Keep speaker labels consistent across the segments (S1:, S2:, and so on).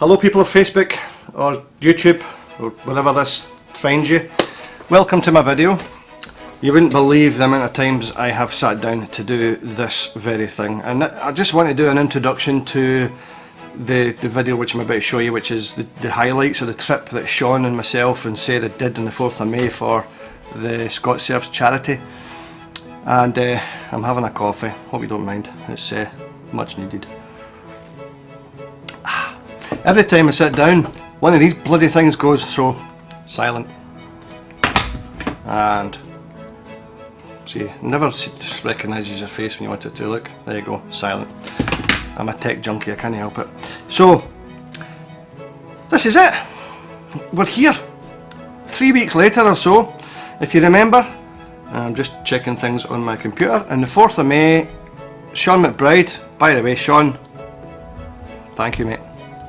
S1: Hello people of Facebook or YouTube or wherever this finds you. Welcome to my video. You wouldn't believe the amount of times I have sat down to do this very thing, and I just want to do an introduction to the video which I'm about to show you, which is the highlights of the trip that Sean and myself and Sarah did on the 4th of May for the ScotsERVS charity. And I'm having a coffee, hope you don't mind, it's much needed. Every time I sit down, one of these bloody things goes so silent. And see, never recognises your face when you want it to. Look, there you go, silent. I'm a tech junkie, I can't help it. So, this is it. We're here. 3 weeks later or so, if you remember. I'm just checking things on my computer. And the 4th of May, Sean McBride, by the way, Sean, thank you mate,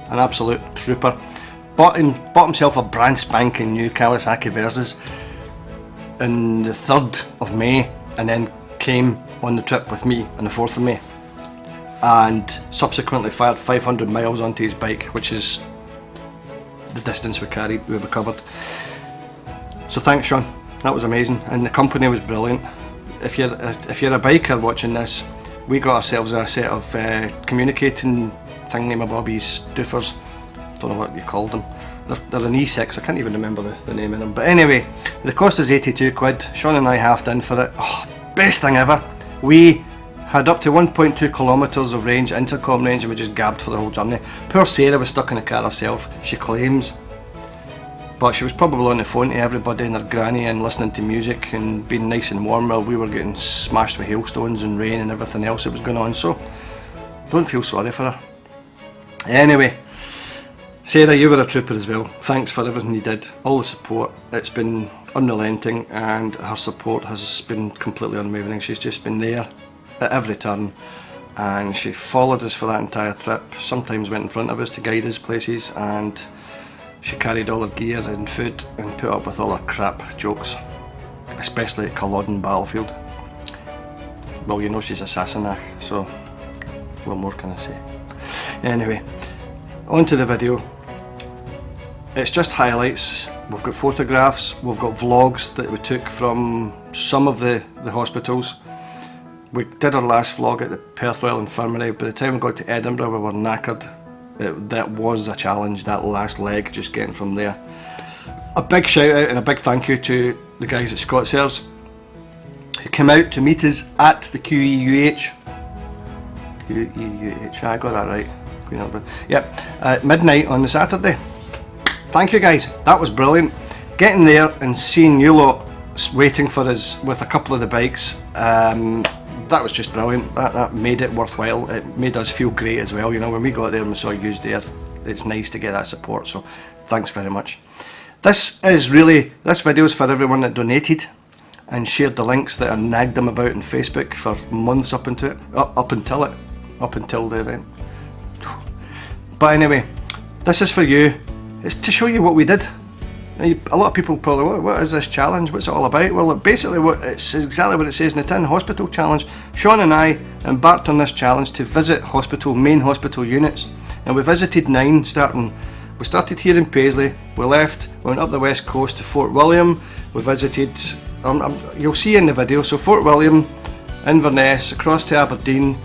S1: an absolute trooper, bought himself a brand spanking new Kawasaki Versys on the 3rd of May, and then came on the trip with me on the 4th of May, and subsequently fired 500 miles onto his bike, which is the distance we covered. So thanks Sean, that was amazing, and the company was brilliant. If you're a biker watching this, we got ourselves a set of communicating thingy-mabobbies, doofers, don't know what you called them. They're an E6, I can't even remember the name of them. But anyway, the cost is 82 quid. Sean and I halved in for it. Oh, best thing ever. We had up to 1.2 kilometres of range, intercom range, and we just gabbed for the whole journey. Poor Sarah was stuck in the car herself, she claims. But she was probably on the phone to everybody and her granny and listening to music and being nice and warm while we were getting smashed with hailstones and rain and everything else that was going on. So, don't feel sorry for her. Anyway, Sarah, you were a trooper as well. Thanks for everything you did, all the support. It's been unrelenting, and her support has been completely unwavering. She's just been there at every turn, and she followed us for that entire trip. Sometimes went in front of us to guide us places, and she carried all her gear and food and put up with all her crap jokes, especially at Culloden battlefield. Well, you know she's a Sassenach, so what more can I say? Anyway, on to the video. It's just highlights. We've got photographs, we've got vlogs that we took from some of the hospitals. We did our last vlog at the Perth Infirmary. By the time we got to Edinburgh we were knackered. That was a challenge, that last leg, just getting from there. A big shout out and a big thank you to the guys at ScotsERVS who came out to meet us at the QEUH. I got that right. Yep, at midnight on the Saturday. Thank you guys, that was brilliant. Getting there and seeing you lot waiting for us with a couple of the bikes, that was just brilliant. That made it worthwhile. It made us feel great as well. You know, when we got there and we saw you there, it's nice to get that support, so thanks very much. This video is for everyone that donated and shared the links that I nagged them about on Facebook for months up until the event. But anyway, this is for you. It's to show you what we did. A lot of people probably, what is this challenge? What's it all about? Well, basically it's exactly what it says in the tin, hospital challenge. Sean and I embarked on this challenge to visit main hospital units, and we visited 9 we started here in Paisley, we went up the west coast to Fort William, we visited, you'll see in the video, so Fort William, Inverness, across to Aberdeen,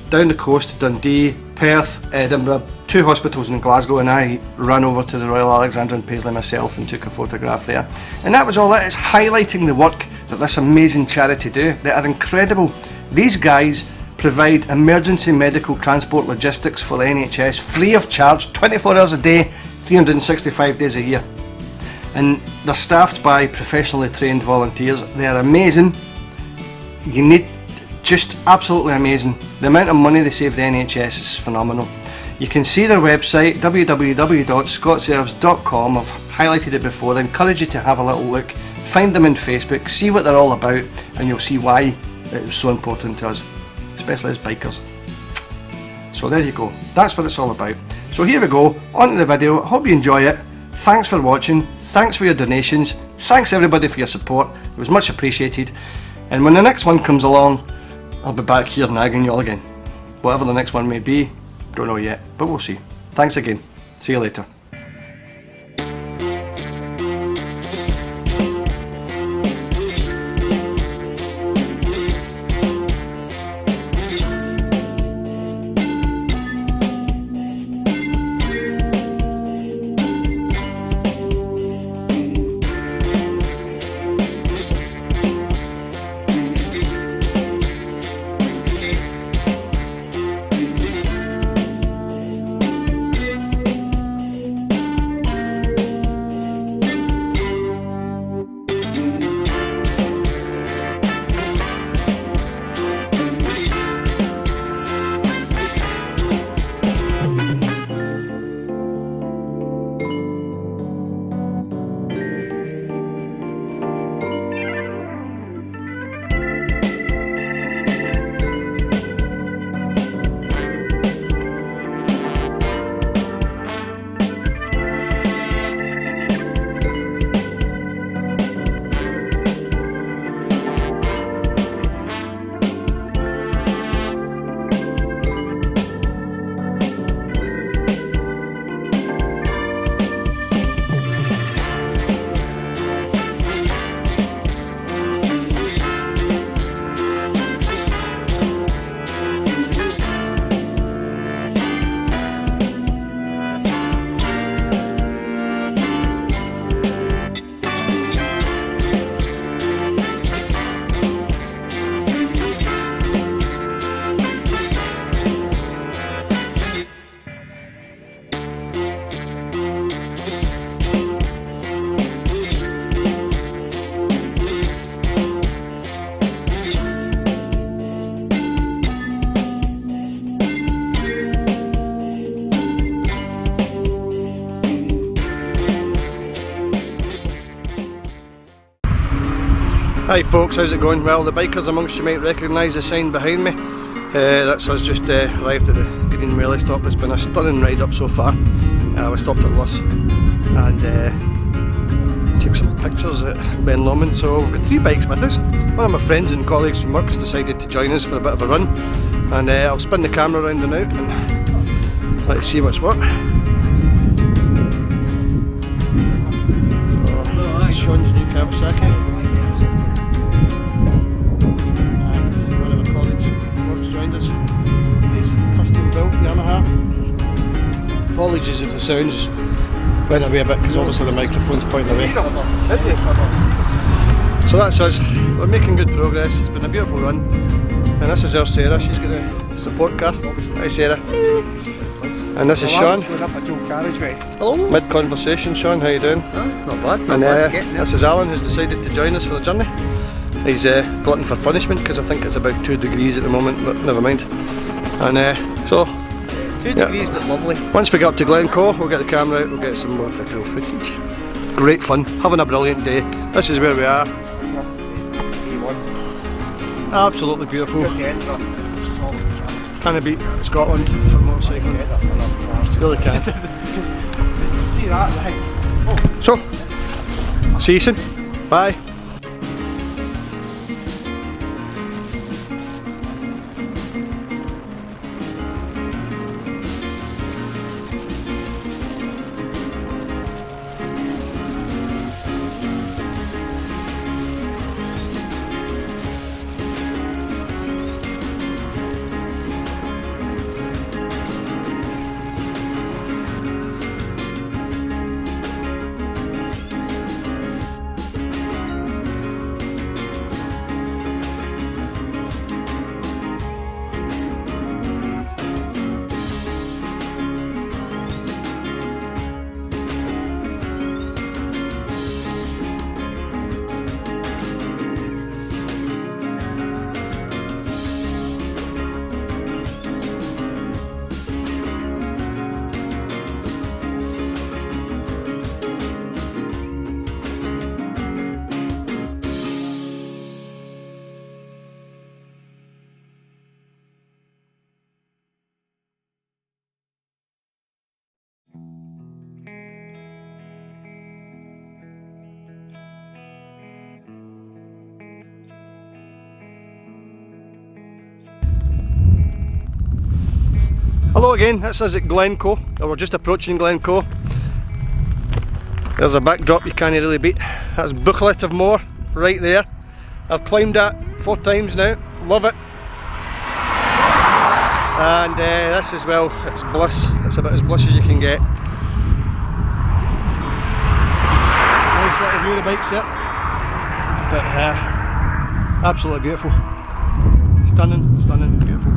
S1: down the coast to Dundee, Perth, Edinburgh, 2 hospitals in Glasgow, and I ran over to the Royal Alexandra in Paisley myself and took a photograph there. And that was all it. It's highlighting the work that this amazing charity do. They are incredible. These guys provide emergency medical transport logistics for the NHS free of charge, 24 hours a day, 365 days a year. And they're staffed by professionally trained volunteers. They are amazing. Just absolutely amazing. The amount of money they save the NHS is phenomenal. You can see their website, www.scotservs.com. I've highlighted it before. I encourage you to have a little look. Find them on Facebook, see what they're all about, and you'll see why it was so important to us, especially as bikers. So there you go. That's what it's all about. So here we go, on to the video. I hope you enjoy it. Thanks for watching. Thanks for your donations. Thanks everybody for your support. It was much appreciated. And when the next one comes along, I'll be back here nagging you all again. Whatever the next one may be, don't know yet, but we'll see. Thanks again. See you later. Hi folks, how's it going? Well, the bikers amongst you might recognise the sign behind me. That's us just arrived at the Green Railway stop. It's been a stunning ride up so far. We stopped at Luss and took some pictures at Ben Lomond. So we've got 3 bikes with us. One of my friends and colleagues from work's decided to join us for a bit of a run, and I'll spin the camera around and out and let you see what's what. So, Sean's new Kawasaki. Apologies if the sounds went away a bit because obviously the microphone's pointing away. So that's us, we're making good progress, it's been a beautiful run. And this is our Sarah, she's got a support car. Hi Sarah. And this is Sean.
S2: Hello.
S1: Mid-conversation, Sean, how you doing?
S2: Not bad, not
S1: And
S2: bad.
S1: this is Alan, who's decided to join us for the journey. He's glutton for punishment because I think it's about 2 degrees at the moment, but never mind. And so
S2: 2 degrees, but lovely.
S1: once we get up to Glencoe, we'll get the camera out, we'll get some more video footage. Great fun, having a brilliant day. This is where we are. Absolutely beautiful. Can't beat Scotland for motorcycling. Really can. So, see you soon. Bye. Hello again, this is at Glencoe, or we're just approaching Glencoe. There's a backdrop you can't really beat. That's Buchlet of Moor, right there. I've climbed that 4 times now, love it. And this as well, it's bliss, it's about as bliss as you can get. Nice little view of the bikes there. But absolutely beautiful. Stunning, stunning, beautiful.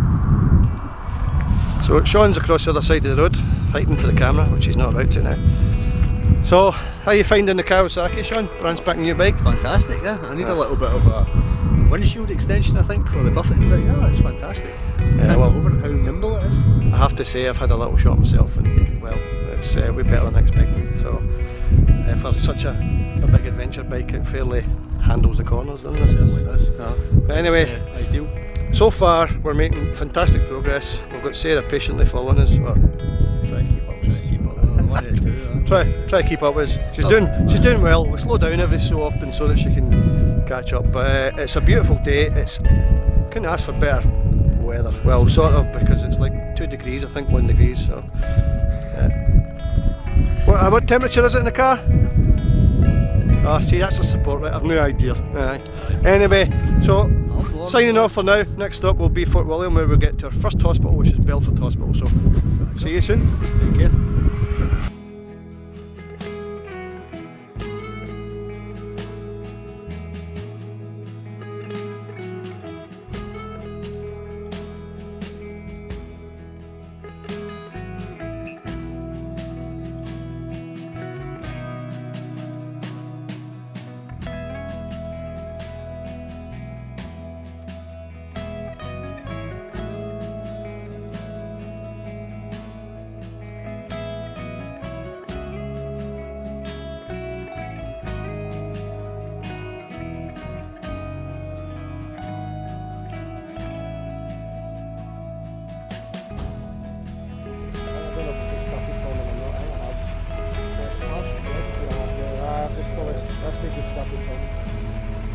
S1: So Sean's across the other side of the road, hiding for the camera, which he's not about to now. So, how are you finding the Kawasaki, Sean? Brand spanking new bike?
S2: Fantastic, yeah. I need a little bit of a windshield extension, I think, for the buffeting, but yeah, it's fantastic.
S1: Yeah, well,
S2: over how nimble it is.
S1: I have to say, I've had a little shot myself, and well, it's way better than expected. So, for such a big adventure bike, it fairly handles the corners, doesn't it?
S2: It certainly does.
S1: But anyway,
S2: ideal.
S1: So far, we're making fantastic progress. We've got Sarah patiently following us. Or try to keep up. Try to keep up with us. She's doing well. We slow down every so often so that she can catch up. But it's a beautiful day. Couldn't ask for better weather. Well, sort of, because it's like 2 degrees, I think, 1 degree. So, what temperature is it in the car? Oh, see, that's a support, right? I've no idea. Anyway, so signing off for now. Next stop will be Fort William, where we'll get to our first hospital, which is Belford Hospital. So, see you soon.
S2: Take care.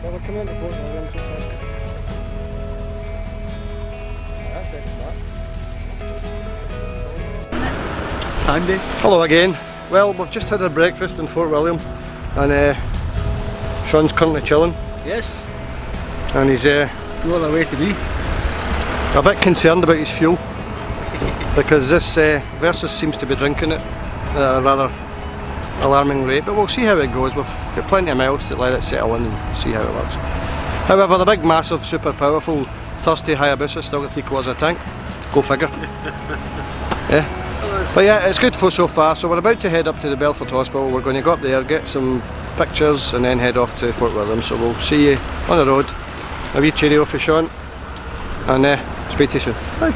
S1: Yeah, we're coming into Fort William.
S2: Handy.
S1: Hello again. Well, we've just had our breakfast in Fort William, and Sean's currently chilling,
S2: Yes.
S1: and he's
S2: Well, the way to be.
S1: a bit concerned about his fuel because this Versus seems to be drinking it at a rather alarming rate, but we'll see how it goes. We've got plenty of miles to let it settle in and see how it works. However, the big, massive, super powerful, thirsty Hayabusa still got 3/4 of a tank. Go figure. Yeah. But yeah, it's good for so far. So we're about to head up to the Belford Hospital. We're going to go up there, get some pictures, and then head off to Fort William. So we'll see you on the road. A wee cheerio for Sean, and speak to you soon. Bye.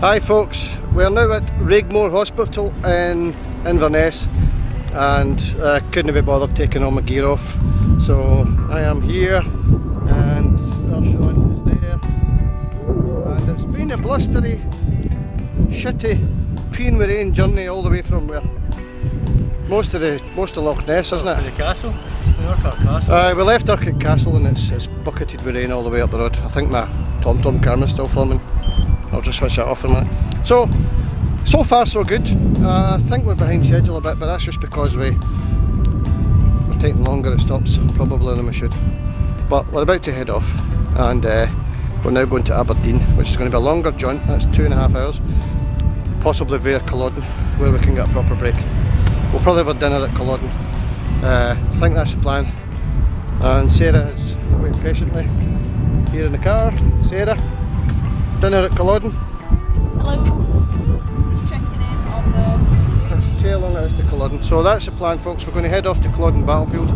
S1: Hi folks, we're now at Raigmore Hospital in Inverness, and I couldn't be bothered taking all my gear off, So I am here and Sean is there, and it's been a blustery, shitty, peeing with rain journey all the way from where most of Loch Ness, isn't it?
S2: The castle? The Urquhart Castle?
S1: We left Urquhart Castle and it's bucketed with rain all the way up the road. I think my TomTom camera's still filming. I'll just switch that off for a minute. So far so good. I think we're behind schedule a bit, but that's just because we're taking longer at stops probably than we should. But we're about to head off, and we're now going to Aberdeen, which is going to be a longer jaunt. That's 2.5 hours, possibly via Culloden, where we can get a proper break. We'll probably have a dinner at Culloden. I think that's the plan. And Sarah is waiting patiently here in the car. Sarah, dinner at Culloden.
S3: Hello. Just checking in on the...
S1: Say how long it is to Culloden. So that's the plan, folks. We're going to head off to Culloden Battlefield.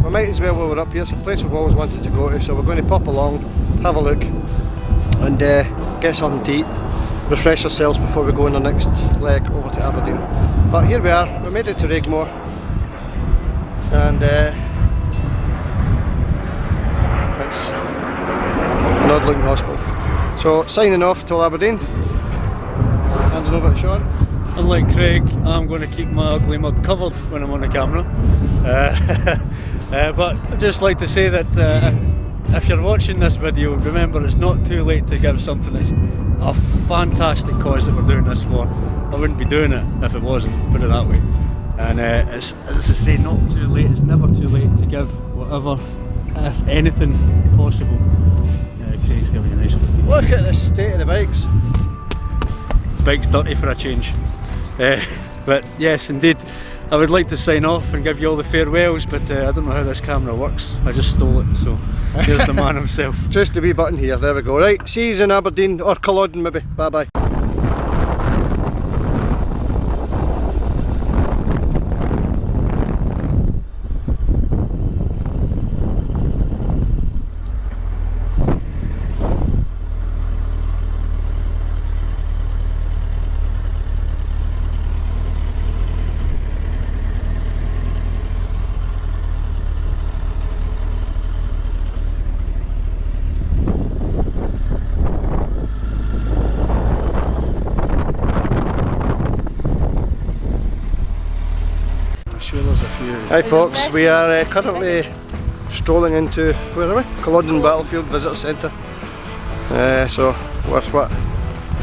S1: We might as well while we're up here. It's a place we've always wanted to go to, so we're going to pop along, have a look, and get something to eat, refresh ourselves before we go on the next leg over to Aberdeen. But here we are. We made it to Raigmore, and it's an odd looking hospital. So signing off till Aberdeen. Handing over to Sean.
S2: Unlike Craig, I'm going to keep my ugly mug covered when I'm on the camera. But I'd just like to say that if you're watching this video, remember it's not too late to give something that's a fantastic cause that we're doing this for. I wouldn't be doing it if it wasn't, put it that way. And it's, as I say, not too late, it's never too late to give whatever, if anything possible. Craig's giving a nice look.
S1: Look at the state of the bikes.
S2: Bike's dirty for a change. But yes, indeed, I would like to sign off and give you all the farewells, but I don't know how this camera works. I just stole it, so here's the man himself.
S1: Just the wee button here, there we go. Right, see you in Aberdeen, or Culloden maybe. Bye bye. Hi folks, we are currently strolling into, where are we? Culloden Battlefield Visitor Centre. So we're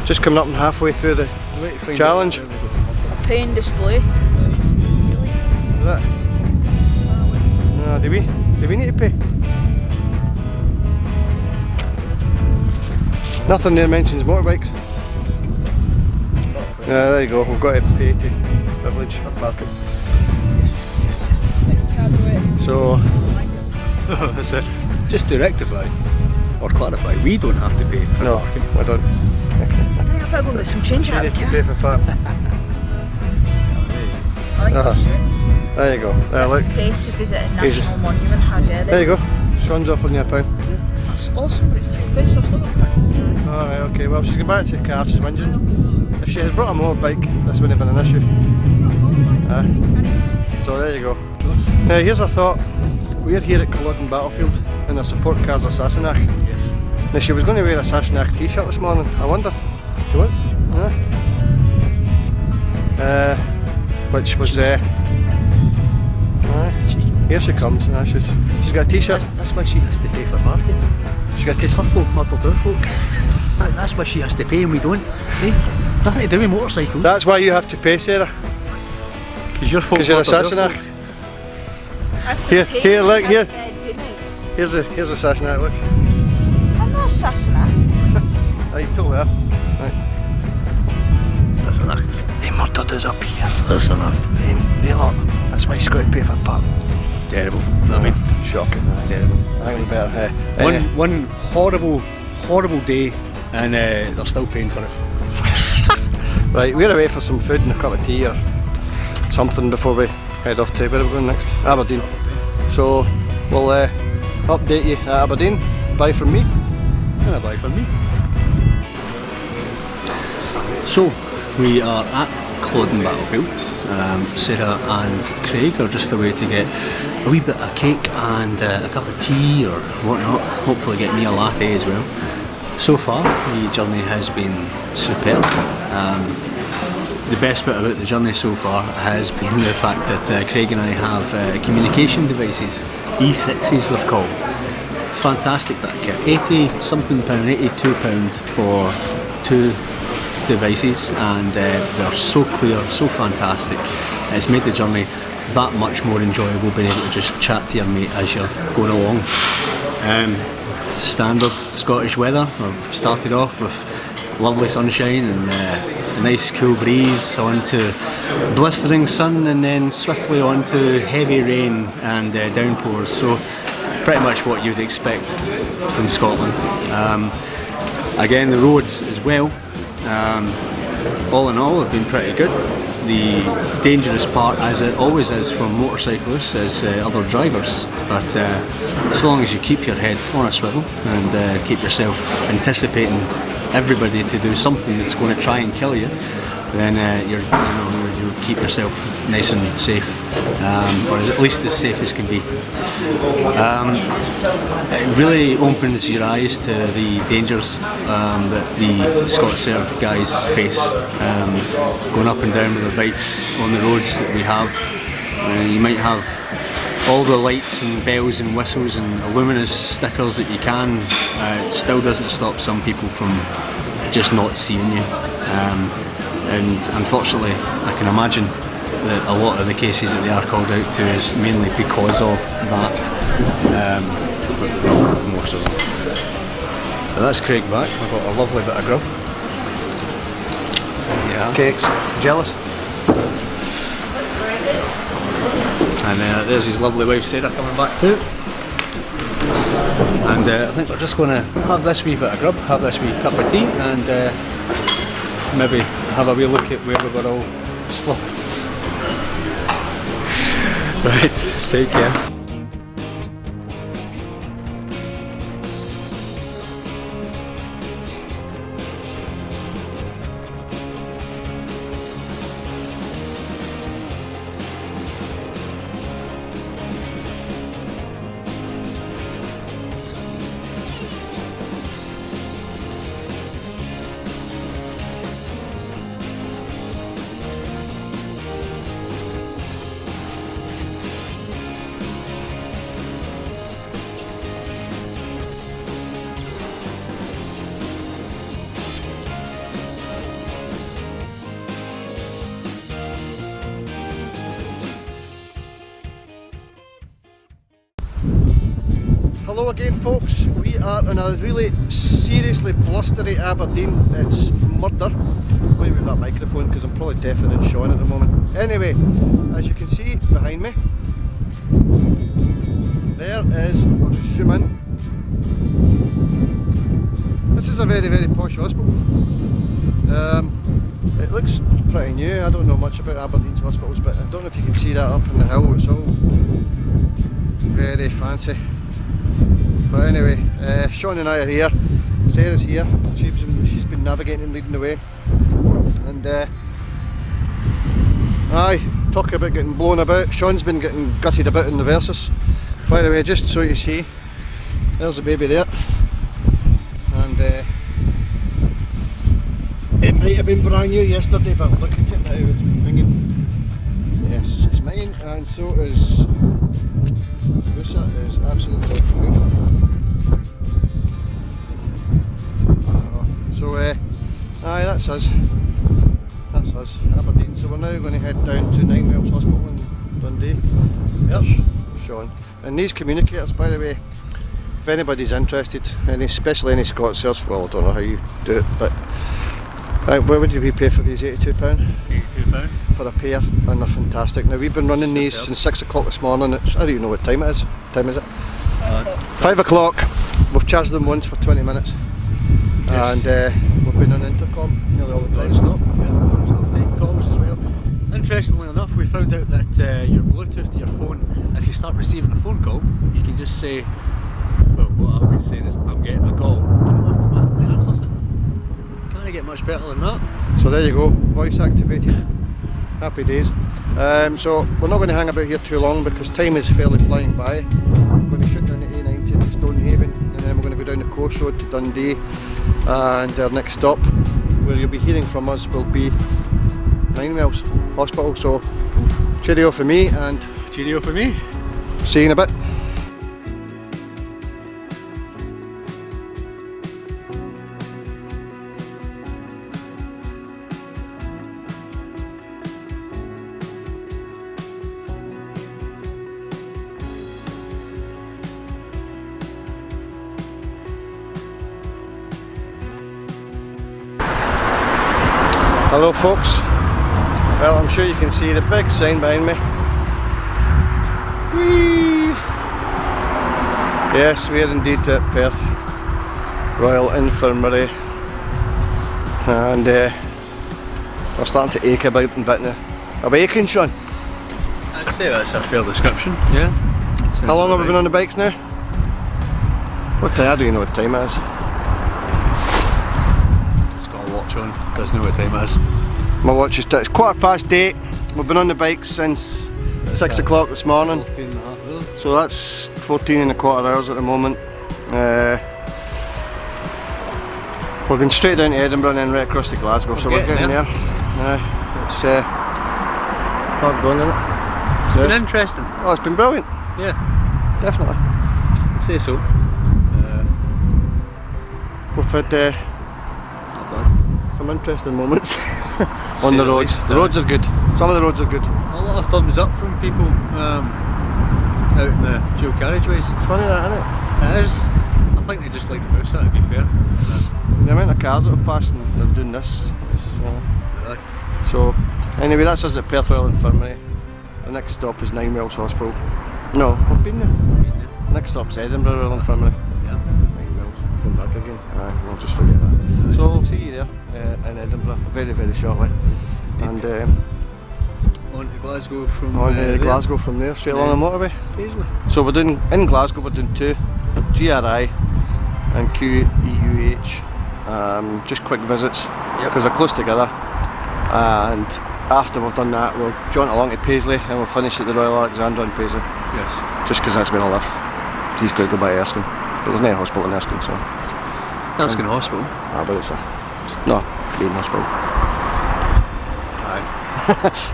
S1: just coming up and halfway through the challenge.
S3: Paying display.
S1: Is that? No, do we need to pay? Nothing there mentions motorbikes. Yeah, there you go, we've got to pay to privilege for parking. So,
S2: just to rectify or clarify, we don't have to pay for
S1: no,
S2: parking.
S1: I don't.
S3: I better go get some change out.
S1: She needs to pay for parking.
S3: I like that shit.
S1: There you go. There, look.
S3: Pay to visit a national monument. How dare they?
S1: There you go. Sean's offering you £1.
S3: That's awesome, but it's £2 so I've still got £1.
S1: Alright, okay, well she's going back to the car, she's whinging. If she had brought a motorbike, this wouldn't have been an issue. So there you go. Now here's a thought. We're here at Culloden Battlefield in our support car's a Sassenach.
S2: Yes.
S1: Now she was going to wear a Sassenach t-shirt this morning. I wondered. She was? Yeah. Which was here she comes. She's got a t-shirt.
S2: That's why she has to pay for parking.
S1: She got
S2: Because her folk murdered our folk. That's why she has to pay and we don't. See? Nothing to do with motorcycles.
S1: That's why you have to pay, Sarah.
S2: Because your folk
S1: Because you're a
S2: murdered our
S1: Sassenach.
S2: folk.
S1: Here, look, here.
S3: Dinners.
S1: Here's a Sassenach, look.
S3: I'm not a Sassenach.
S1: Oh, you totally are. Right.
S2: Sassenach.
S1: They murdered us up here.
S2: Sassenach.
S1: They lot. That's why she's got to pay for parking.
S2: Terrible. I mean,
S1: shocking.
S2: terrible.
S1: I think we better.
S2: One horrible day, and they're still paying for it.
S1: Right, we're away for some food and a cup of tea or something before we head off to where are we going next? Aberdeen. So we'll update you at Aberdeen. Bye from me.
S2: And a bye from me. So we are at Culloden Battlefield. Sarah and Craig are just away to get a wee bit of cake and a cup of tea or whatnot. Hopefully get me a latte as well. So far, the journey has been superb. The best bit about the journey so far has been the fact that Craig and I have communication devices, E6s they're called. Fantastic bit of kit, £80 pound, £82 for 2 devices, and they're so clear, so fantastic. It's made the journey that much more enjoyable being able to just chat to your mate as you're going along. Standard Scottish weather. We've started off with lovely sunshine and a nice cool breeze, onto blistering sun, and then swiftly onto heavy rain and downpours. So pretty much what you'd expect from Scotland. Again, the roads as well, all in all, have been pretty good. The dangerous part, as it always is from motorcyclists, is other drivers, but so long as you keep your head on a swivel and keep yourself anticipating everybody to do something that's going to try and kill you, then you keep yourself nice and safe, or at least as safe as can be. It really opens your eyes to the dangers that the ScotsERVS guys face, going up and down with their bikes on the roads that we have. You might have all the lights and bells and whistles and luminous stickers that you can, it still doesn't stop some people from just not seeing you. And unfortunately, I can imagine that a lot of the cases that they are called out to is mainly because of that. Most of them. But that's Craig back. We've got a lovely bit of grub. Yeah.
S1: Cakes. Jealous?
S2: And there's his lovely wife Sarah coming back too. And I think we're just going to have this wee bit of grub, have this wee cup of tea, and maybe have a wee look at where we were all slotted. Right, take care.
S1: Hello again folks, we are in a really seriously blustery Aberdeen. It's murder. Let me move that microphone because I'm probably deafening Sean at the moment. Anyway, as you can see behind me, there is, I'll just zoom in. This is a very, very posh hospital. It looks pretty new. I don't know much about Aberdeen's hospitals, but I don't know if you can see that up in the hill. It's all very fancy. But anyway, Sean and I are here, Sarah's here, she's been navigating and leading the way, and aye, talk about getting blown about. Sean's been getting gutted about in the Versus. By the way, just so you see, there's the baby there, and it might have been brand new yesterday, but look at it now, it's been ringing. Yes, it's mine, and so is Lucia, is absolutely fine. So aye, that's us. That's us, Aberdeen. So we're now going to head down to Ninewells Hospital in Dundee.
S2: Yep.
S1: Sean. And these communicators, by the way, if anybody's interested, especially any ScotsERVS, well, I don't know how you do it, but where would you pay for these? £82?
S2: £82
S1: for a pair, and they're fantastic. Now we've been running these since 6 o'clock this morning. I don't even know what time it is. What time is it? 5 o'clock. We've charged them once for 20 minutes. Yes. And we've been on intercom nearly all the time.
S2: Non-stop, taking calls as well. Interestingly enough, we found out that your Bluetooth to your phone, if you start receiving a phone call, you can just say, well, what I've been saying is, I'm getting a call, and it automatically answers it. Can't get much better than that.
S1: So there you go, voice activated. happy days. So we're not going to hang about here too long because time is fairly flying by. We're going to shoot down the A90 to Stonehaven, and then we're going to go down the coast road to Dundee, and our next stop, where you'll be hearing from us, will be Ninewells Hospital. So cheerio for me, and
S2: Cheerio for me.
S1: see you in a bit. Hello folks, well I'm sure you can see the big sign behind me. Whee! Yes, we are indeed at Perth Royal Infirmary, and we're starting to ache about and bit now. Are we aching, Sean?
S2: I'd say that's a fair description, yeah.
S1: How long have we been on the bikes now? What time? I don't even know what time it is.
S2: Watch on, doesn't know what time it is.
S1: My watch is it's 8:15. We've been on the bikes since 6 o'clock this morning,
S2: 14 and a half hours.
S1: so that's 14 and a quarter hours at the moment. We're going straight down to Edinburgh and then right across to Glasgow, so we're getting there. It's hard going, isn't it?
S2: It's been interesting.
S1: Oh, it's been brilliant,
S2: Yeah,
S1: definitely.
S2: I'd say so.
S1: We've had
S2: Not bad.
S1: some interesting moments
S2: Say
S1: on the
S2: the
S1: roads.
S2: least,
S1: The roads are good. Some of the roads are good.
S2: A lot of thumbs up from people out in the dual carriageways.
S1: It's funny that, isn't it?
S2: It is. I think they just like the mouse, to be fair.
S1: The amount of cars that have passed and they're doing this. So anyway, that's us at Perth Royal Infirmary. The next stop is Ninewells Hospital. No, we've been there. Next stop's Edinburgh Royal Infirmary.
S2: Yeah.
S1: Ninewells. Going back again. We'll just forget that. So we'll see you there in Edinburgh very, very shortly. And
S2: On to Glasgow from
S1: on to
S2: there.
S1: Glasgow from there, straight along the motorway.
S2: Paisley.
S1: So we're doing, in Glasgow we're doing 2, GRI and QEUH, just quick visits because they're close together, and after we've done that we'll jaunt along to Paisley and we'll finish at the Royal Alexandra in Paisley,
S2: Yes.
S1: just because that's where I live. He's got to go by Erskine, but there's no hospital in Erskine, so
S2: Erskine Hospital.
S1: but it's no main hospital.
S2: Aye.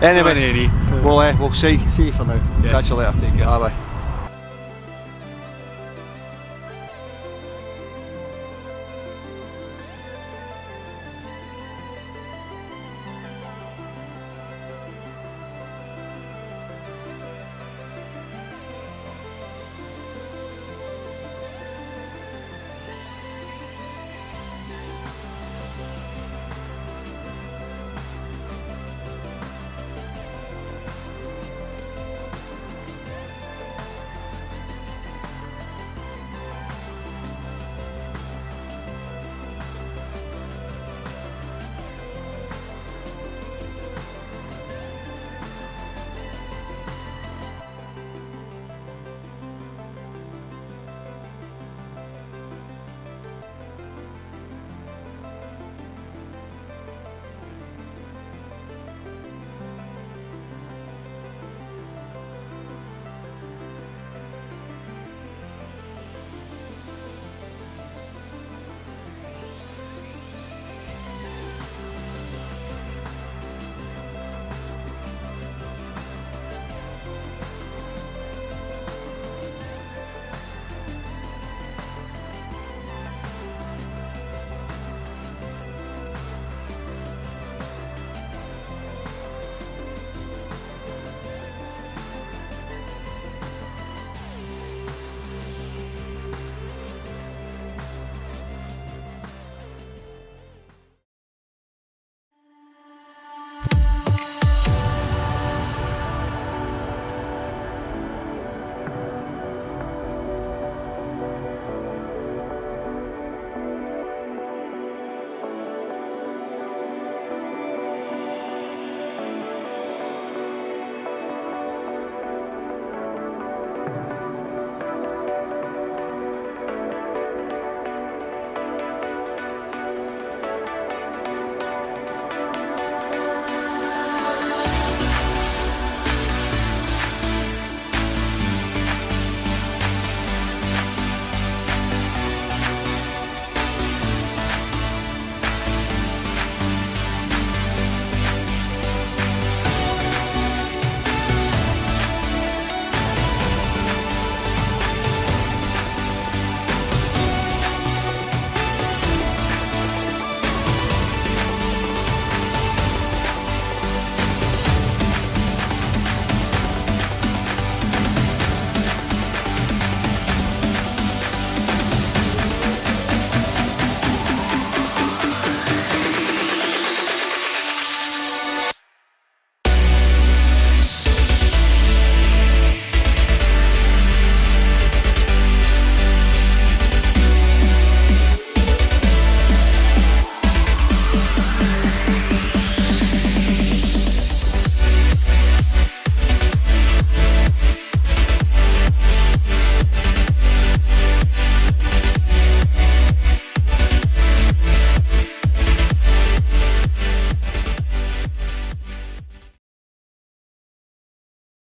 S1: Anyway,
S2: Come on, Eddie.
S1: we'll see you for now.
S2: Yes.
S1: Catch you later.
S2: Take care.
S1: Bye bye.